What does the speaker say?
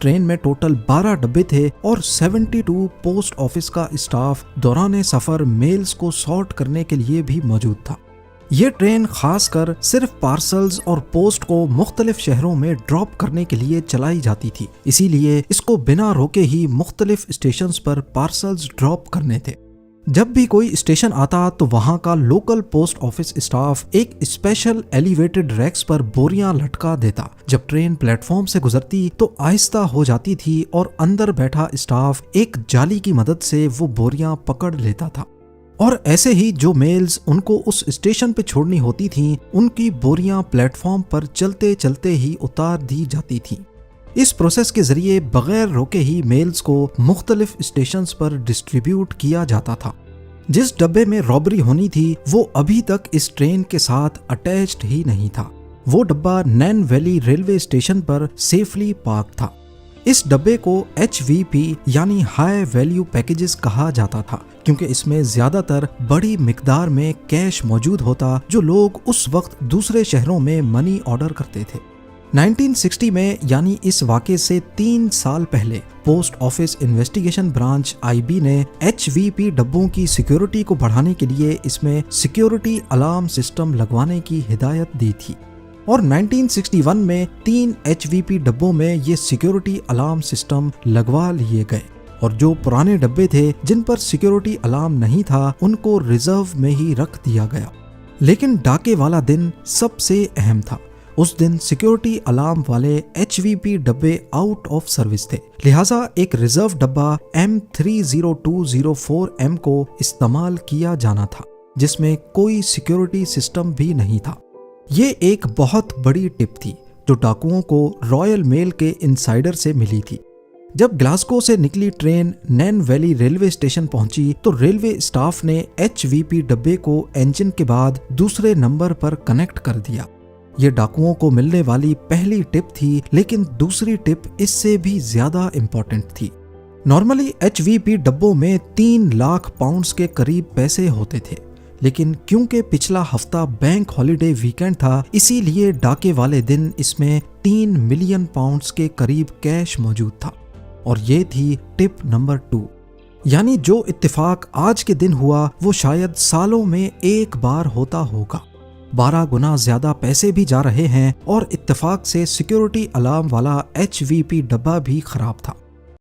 Train में total 12 डब्बे थे और 72 पोस्ट ऑफिस का स्टाफ दौरान सफर मेल्स को सॉर्ट करने के लिए भी मौजूद था। ये ट्रेन खासकर सिर्फ पार्सल्स और पोस्ट को मुख्तलिफ शहरों में ड्रॉप करने के लिए चलाई जाती थी, इसीलिए इसको बिना रोके ही मुख्तलिफ स्टेशंस पर पार्सल्स ड्रॉप करने थे। जब भी कोई स्टेशन आता तो वहां का लोकल पोस्ट ऑफिस स्टाफ एक स्पेशल एलिवेटेड रैक्स पर बोरियां लटका देता। जब ट्रेन प्लेटफॉर्म से गुजरती तो आहिस्ता हो जाती थी और अंदर बैठा स्टाफ एक जाली की मदद से वो बोरियां पकड़ लेता था और ऐसे ही जो मेल्स उनको उस स्टेशन पे छोड़नी होती थीं, उनकी बोरियां प्लेटफॉर्म पर चलते चलते ही उतार दी जाती थीं। इस प्रोसेस के जरिए बगैर रोके ही मेल्स को मुख्तलिफ स्टेशंस पर डिस्ट्रीब्यूट किया जाता था। जिस डब्बे में रॉबरी होनी थी वो अभी तक इस ट्रेन के साथ अटैच्ड ही नहीं था। वो डब्बा नैन वैली रेलवे स्टेशन पर सेफली पार्क था। इस डब्बे को HVP यानी हाई वैल्यू पैकेजेस कहा जाता था, क्योंकि इसमें ज्यादातर बड़ी मिकदार में कैश मौजूद होता जो लोग उस वक्त दूसरे शहरों में मनी ऑर्डर करते थे। 1960 में यानी इस वाक़े से 3 साल पहले post office investigation branch IB ने HVP डब्बों की सिक्योरिटी को बढ़ाने के लिए इसमें सिक्योरिटी अलार्म सिस्टम लगवाने की हिदायत दी थी और 1961 में 3 HVP डब्बों में ये सिक्योरिटी अलार्म सिस्टम लगवा लिए गए और जो पुराने डब्बे थे जिन पर सिक्योरिटी अलार्म नहीं था उनको रिजर्व में ही रख दिया गया। लेकिन डाके वाला दिन सबसे अहम था। उस दिन सिक्योरिटी अलार्म वाले HVP डब्बे आउट ऑफ सर्विस थे, लिहाजा एक रिजर्व डब्बा M30204M को इस्तेमाल किया जाना था जिसमें कोई सिक्योरिटी सिस्टम भी नहीं था। ये एक बहुत बड़ी टिप थी जो डाकुओं को रॉयल मेल के इनसाइडर से मिली थी। जब ग्लासगो से निकली ट्रेन नैन वैली रेलवे स्टेशन पहुंची तो रेलवे स्टाफ ने HVP डब्बे को इंजन के बाद दूसरे नंबर पर कनेक्ट कर दिया। ये डाकुओं को मिलने वाली पहली टिप थी, लेकिन दूसरी टिप इससे भी ज्यादा इम्पोर्टेंट थी। नॉर्मली HVP डब्बों में 3 लाख पाउंड्स के करीब पैसे होते थे, लेकिन क्योंकि पिछला हफ्ता बैंक हॉलिडे वीकेंड था, इसीलिए डाके वाले दिन इसमें 3 मिलियन पाउंड्स के करीब कैश मौजूद था और ये थी टिप नंबर 2। यानी जो इत्तेफाक आज के दिन हुआ वो शायद सालों में एक बार होता होगा। 12 गुना ज्यादा पैसे भी जा रहे हैं और इत्तेफाक से सिक्योरिटी अलार्म वाला HVP डब्बा भी खराब था।